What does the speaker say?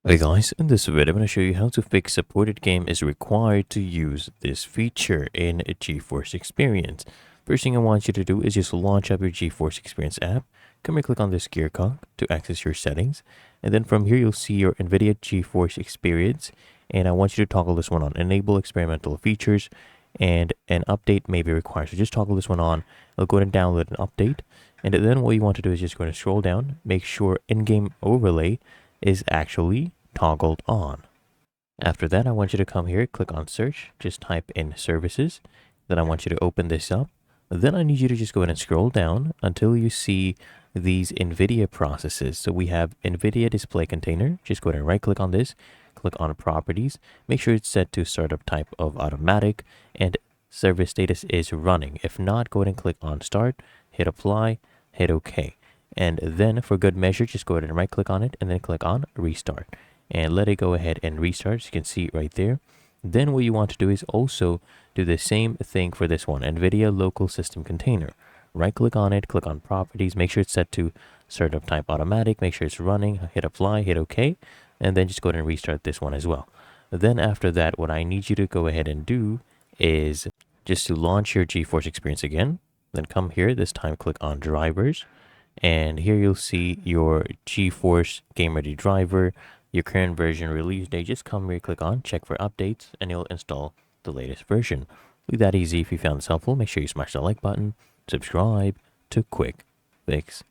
Hey guys, in this video I'm going to show you how to fix supported game is required to use this feature in a GeForce Experience. First thing I want you to do is just launch up your GeForce Experience app. Come here, click on this gear cog to access your settings. And then from here you'll see your NVIDIA GeForce Experience. And I want you to toggle this one on. Enable experimental features and an update may be required. So just toggle this one on. I'll go ahead and download an update. And then what you want to do is just go ahead and scroll down. Make sure in-game overlay is actually toggled on. After that, I want you to come here, click on search, just type in services. Then I want you to open this up. Then I need you to just go ahead and scroll down until you see these NVIDIA processes. So we have NVIDIA display container. Just go ahead and right click on this, click on properties, make sure it's set to startup type of automatic and service status is running. If not, go ahead and click on start, hit apply, hit OK. And then for good measure, just go ahead and right click on it and then click on restart and let it go ahead and restart. So you can see it right there. Then what you want to do is also do the same thing for this one, NVIDIA local system container. Right click on it, click on properties, make sure it's set to startup type automatic, make sure it's running, hit apply, hit OK, and then just go ahead and restart this one as well. Then after that, what I need you to go ahead and do is just to launch your GeForce Experience again. Then come here, this time click on drivers. And here you'll see your GeForce Game Ready driver, your current version release date. Just come here, click on check for updates, and it'll install the latest version. Be that easy. If you found this helpful, make sure you smash the like button, subscribe to Quick Fix.